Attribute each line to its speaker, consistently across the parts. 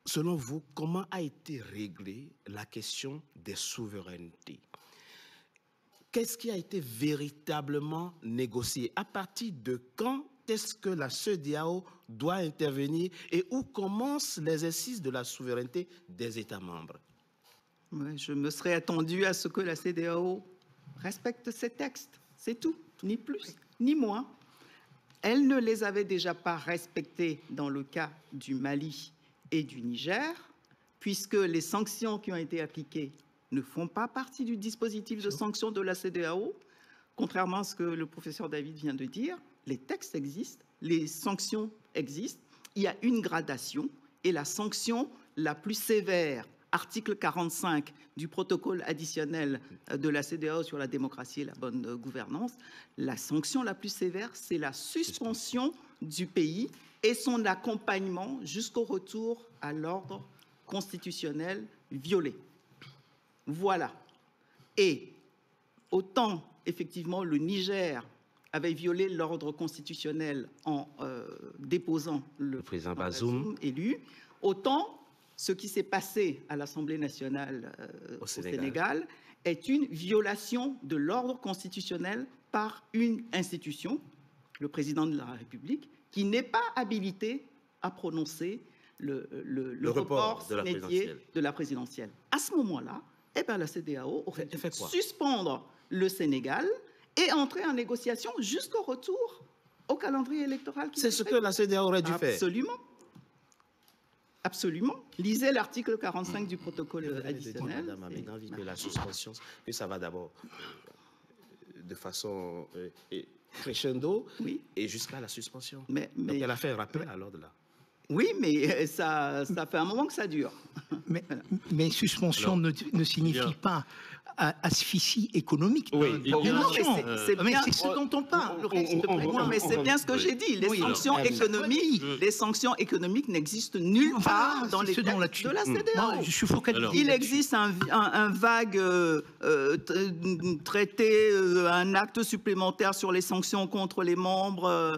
Speaker 1: selon vous, comment a été réglée la question des souverainetés? Qu'est-ce qui a été véritablement négocié? À partir de quand est-ce que la CEDEAO doit intervenir et où commence l'exercice de la souveraineté des États membres?
Speaker 2: Ouais, je me serais attendu à ce que la CEDEAO respecte ces textes. C'est tout, ni plus, ni moins. Elle ne les avait déjà pas respectés dans le cas du Mali et du Niger, puisque les sanctions qui ont été appliquées ne font pas partie du dispositif de sanctions de la CEDEAO. Contrairement à ce que le professeur David vient de dire, les textes existent, les sanctions existent, il y a une gradation et la sanction la plus sévère, article 45 du protocole additionnel de la CEDEAO sur la démocratie et la bonne gouvernance, la sanction la plus sévère, c'est la suspension du pays et son accompagnement jusqu'au retour à l'ordre constitutionnel violé. Voilà. Et autant, effectivement, le Niger avait violé l'ordre constitutionnel en déposant le président Bazoum élu, autant ce qui s'est passé à l'Assemblée nationale au Sénégal est une violation de l'ordre constitutionnel par une institution, le président de la République, qui n'est pas habilité à prononcer le report de la présidentielle. À ce moment-là, la CEDEAO aurait dû suspendre le Sénégal et entrer en négociation jusqu'au retour au calendrier électoral.
Speaker 1: C'est ce que la CEDEAO aurait dû faire.
Speaker 2: Absolument. Absolument. Lisez l'article 45 du protocole additionnel.
Speaker 1: Madame avait envie de la suspension, que ça va d'abord de façon crescendo et jusqu'à la suspension. Donc elle a fait un rappel à l'ordre là.
Speaker 2: Oui, mais ça fait un moment que ça dure.
Speaker 3: Mais suspension ne signifie pas asphyxie économique.
Speaker 2: Oui, c'est ce dont on parle. Mais c'est bien ce que j'ai dit. Les sanctions économiques n'existent nulle part dans les textes de la CEDEAO.
Speaker 3: Je suis focalisé.
Speaker 2: Il existe un vague traité, un acte supplémentaire sur les sanctions contre les membres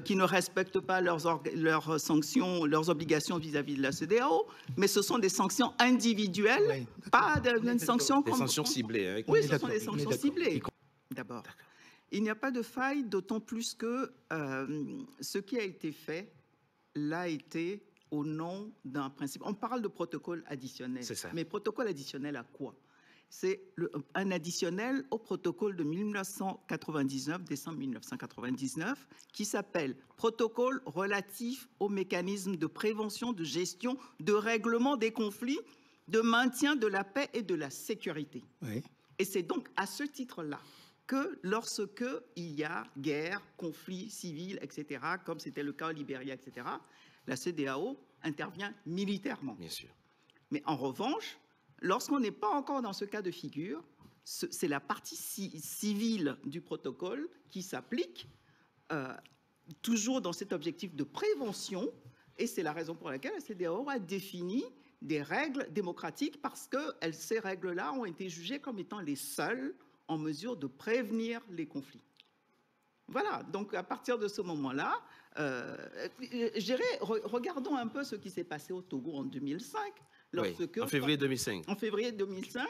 Speaker 2: qui ne respectent pas leurs sanctions, leurs obligations vis-à-vis de la CEDEAO, mais ce sont des sanctions individuelles, pas des sanctions
Speaker 1: comme... Des sanctions ciblées. Hein,
Speaker 2: oui, ce sont des sanctions ciblées. D'abord, il n'y a pas de faille, d'autant plus que ce qui a été fait l'a été au nom d'un principe. On parle de protocole additionnel, mais protocole additionnel à quoi? C'est un additionnel au protocole de 1999, décembre 1999, qui s'appelle « Protocole relatif aux mécanismes de prévention, de gestion, de règlement des conflits, de maintien de la paix et de la sécurité ». Et c'est donc à ce titre-là que lorsque il y a guerre, conflit civil, etc., comme c'était le cas au Libéria, etc., la CEDEAO intervient militairement.
Speaker 1: Bien sûr.
Speaker 2: Mais en revanche, lorsqu'on n'est pas encore dans ce cas de figure, c'est la partie civile du protocole qui s'applique, toujours dans cet objectif de prévention, et c'est la raison pour laquelle la CEDEAO a défini des règles démocratiques, parce que ces règles-là ont été jugées comme étant les seules en mesure de prévenir les conflits. Voilà, donc à partir de ce moment-là, regardons un peu ce qui s'est passé au Togo en 2005.
Speaker 1: En février 2005.
Speaker 2: En février 2005,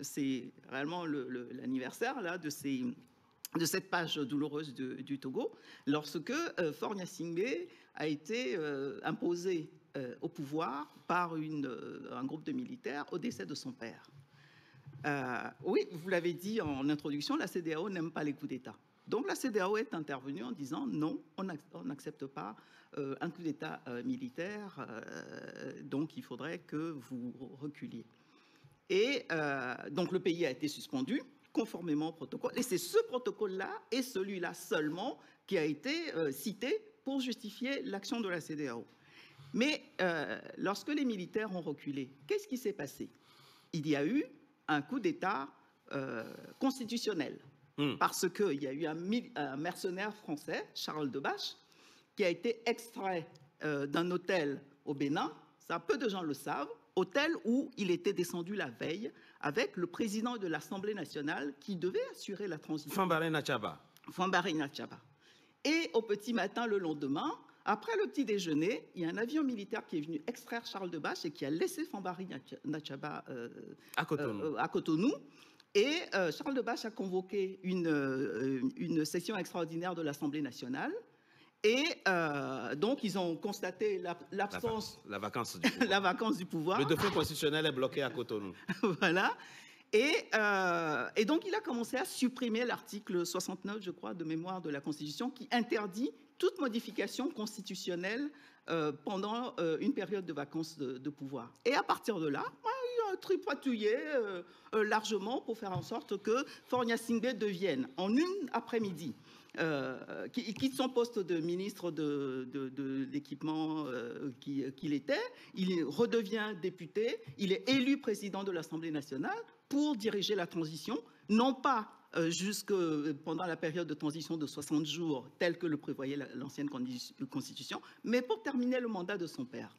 Speaker 2: c'est réellement l'anniversaire là, de cette page douloureuse du Togo, lorsque Faure Gnassingbé a été imposé au pouvoir par un groupe de militaires au décès de son père. Oui, vous l'avez dit en introduction, la CEDEAO n'aime pas les coups d'État. Donc la CEDEAO est intervenue en disant non, on n'accepte pas un coup d'État militaire, donc il faudrait que vous reculiez. Et donc le pays a été suspendu conformément au protocole. Et c'est ce protocole-là et celui-là seulement qui a été cité pour justifier l'action de la CEDEAO. Mais lorsque les militaires ont reculé, qu'est-ce qui s'est passé? Il y a eu un coup d'État constitutionnel. Parce qu'il y a eu un mercenaire français, Charles Debache, qui a été extrait d'un hôtel au Bénin, ça peu de gens le savent, hôtel où il était descendu la veille avec le président de l'Assemblée nationale qui devait assurer la transition.
Speaker 1: Fambaré Nachaba.
Speaker 2: Et au petit matin, le lendemain, Après le petit déjeuner, il y a un avion militaire qui est venu extraire Charles de Bache et qui a laissé Fambari Nachaba à Cotonou. Et Charles de Bache a convoqué une session extraordinaire de l'Assemblée nationale. Et donc, ils ont constaté l'absence...
Speaker 1: La vacance du pouvoir.
Speaker 2: La vacance du pouvoir.
Speaker 1: Le décret constitutionnel est bloqué à Cotonou.
Speaker 2: Voilà. Et donc, il a commencé à supprimer l'article 69, je crois, de mémoire de la Constitution, qui interdit toute modification constitutionnelle pendant une période de vacances de pouvoir. Et à partir de là, il a tripatouillé largement pour faire en sorte que Faure Gnassingbé devienne, en une après-midi, il quitte son poste de ministre de l'équipement qu'il était, il redevient député, il est élu président de l'Assemblée nationale pour diriger la transition, non pas jusque pendant la période de transition de 60 jours, telle que le prévoyait l'ancienne Constitution, mais pour terminer le mandat de son père.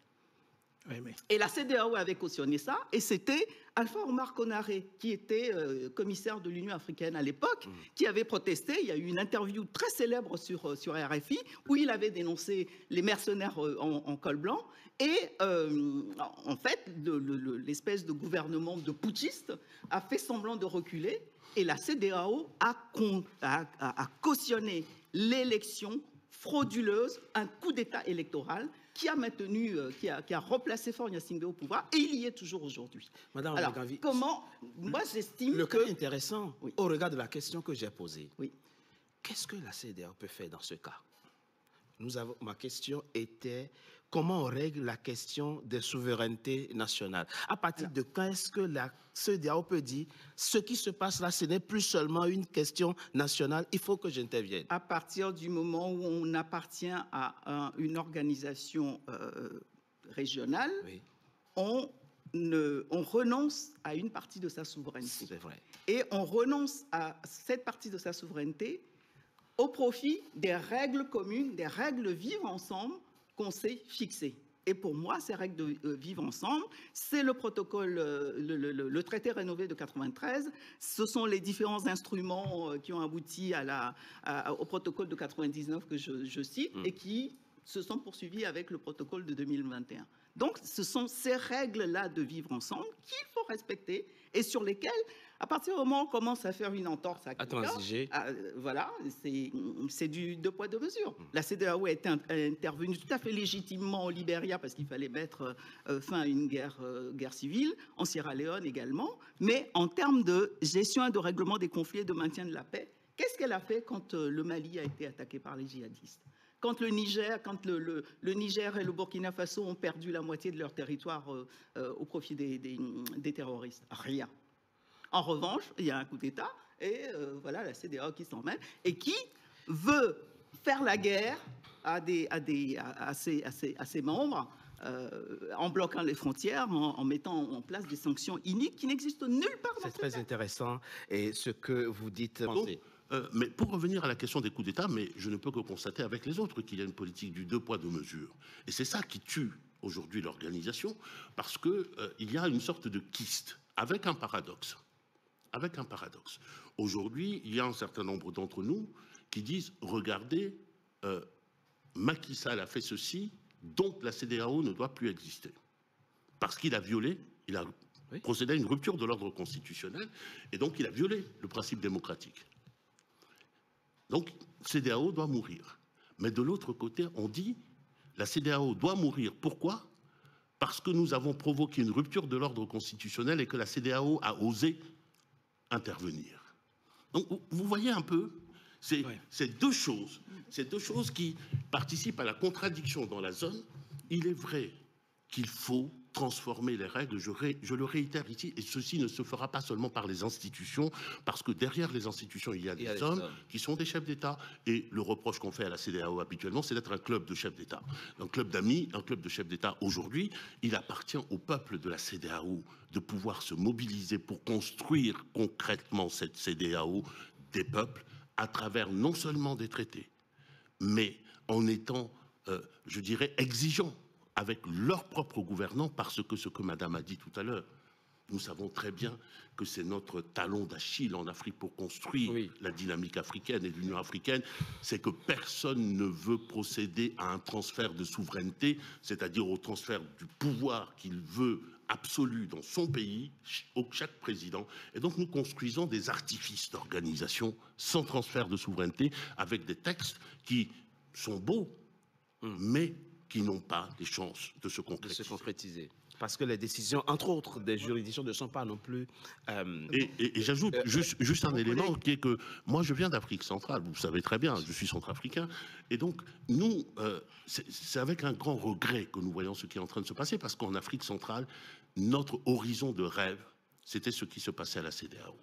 Speaker 3: Oui, mais...
Speaker 2: Et la CEDEAO avait cautionné ça, et c'était Alpha Omar Konaré, qui était commissaire de l'Union africaine à l'époque, qui avait protesté. Il y a eu une interview très célèbre sur RFI, où il avait dénoncé les mercenaires en col blanc, et en fait, l'espèce de gouvernement de putschistes a fait semblant de reculer, et la CEDEAO a cautionné l'élection frauduleuse, un coup d'État électoral qui a maintenu, qui a replacé Faure Gnassingbé au pouvoir, et il y est toujours aujourd'hui.
Speaker 1: Madame
Speaker 2: Alors,
Speaker 1: Gavi,
Speaker 2: comment, moi j'estime
Speaker 1: le
Speaker 2: que...
Speaker 1: cas est intéressant,
Speaker 2: oui,
Speaker 1: au regard de la question que j'ai posée.
Speaker 2: Oui.
Speaker 1: Qu'est-ce que la CEDEAO peut faire dans ce cas? Ma question était comment on règle la question des souverainetés nationales. À partir de quand est-ce que la CEDEAO peut dire ce qui se passe là, ce n'est plus seulement une question nationale, il faut que j'intervienne?
Speaker 2: À partir du moment où on appartient à une organisation régionale,
Speaker 1: Oui.
Speaker 2: On renonce à une partie de sa souveraineté.
Speaker 1: C'est vrai.
Speaker 2: Et on renonce à cette partie de sa souveraineté au profit des règles communes, des règles vivre ensemble qu'on s'est fixées. Et pour moi, ces règles de vivre ensemble, c'est le protocole, le traité rénové de 93, ce sont les différents instruments qui ont abouti au protocole de 99 que je cite, et qui se sont poursuivis avec le protocole de 2021. Donc, ce sont ces règles-là de vivre ensemble qu'il faut respecter et sur lesquelles, à partir du moment où on commence à faire une entorse à quelqu'un, voilà, c'est du deux poids deux mesures. La CEDEAO est intervenue tout à fait légitimement au Libéria parce qu'il fallait mettre fin à une guerre civile, en Sierra Leone également, mais en termes de gestion et de règlement des conflits et de maintien de la paix, qu'est-ce qu'elle a fait quand le Mali a été attaqué par les djihadistes ? Quand le Niger et le Burkina Faso ont perdu la moitié de leur territoire au profit des terroristes? Rien. En revanche, il y a un coup d'État et voilà la CEDEAO qui s'en mêle et qui veut faire la guerre à ses membres en bloquant les frontières, en mettant en place des sanctions iniques qui n'existent nulle part dans
Speaker 1: ce pays. C'est très intéressant et ce que vous dites.
Speaker 4: Mais pour revenir à la question des coups d'État, mais je ne peux que constater avec les autres qu'il y a une politique du deux poids, deux mesures. Et c'est ça qui tue aujourd'hui l'organisation, parce qu'il y a une sorte de kyste, avec un paradoxe. Avec un paradoxe. Aujourd'hui, il y a un certain nombre d'entre nous qui disent « Regardez, Macky Sall a fait ceci, donc la CEDEAO ne doit plus exister. » Parce qu'il a violé, il a procédé à une rupture de l'ordre constitutionnel, et donc il a violé le principe démocratique. Donc, CEDEAO doit mourir. Mais de l'autre côté, on dit la CEDEAO doit mourir. Pourquoi? Parce que nous avons provoqué une rupture de l'ordre constitutionnel et que la CEDEAO a osé intervenir. Donc, vous voyez un peu, c'est deux choses qui participent à la contradiction dans la zone. Il est vrai qu'il faut transformer les règles, je le réitère ici, et ceci ne se fera pas seulement par les institutions, parce que derrière les institutions, il y a des hommes qui sont des chefs d'État, et le reproche qu'on fait à la CEDEAO habituellement, c'est d'être un club de chefs d'État. Un club d'amis, un club de chefs d'État. Aujourd'hui, il appartient au peuple de la CEDEAO de pouvoir se mobiliser pour construire concrètement cette CEDEAO des peuples à travers non seulement des traités, mais en étant, je dirais, exigeants avec leurs propres gouvernants, parce que ce que Madame a dit tout à l'heure, nous savons très bien que c'est notre talon d'Achille en Afrique pour construire la dynamique africaine et l'Union africaine, c'est que personne ne veut procéder à un transfert de souveraineté, c'est-à-dire au transfert du pouvoir qu'il veut absolu dans son pays, chaque président. Et donc nous construisons des artifices d'organisation sans transfert de souveraineté, avec des textes qui sont beaux, mais qui n'ont pas les chances de se concrétiser.
Speaker 1: Parce que les décisions, entre autres, des juridictions ne sont pas non plus...
Speaker 4: Et j'ajoute juste un élément qui est que moi, je viens d'Afrique centrale, vous savez très bien, je suis centrafricain. Et donc, nous, c'est avec un grand regret que nous voyons ce qui est en train de se passer, parce qu'en Afrique centrale, notre horizon de rêve, c'était ce qui se passait à la CEDEAO.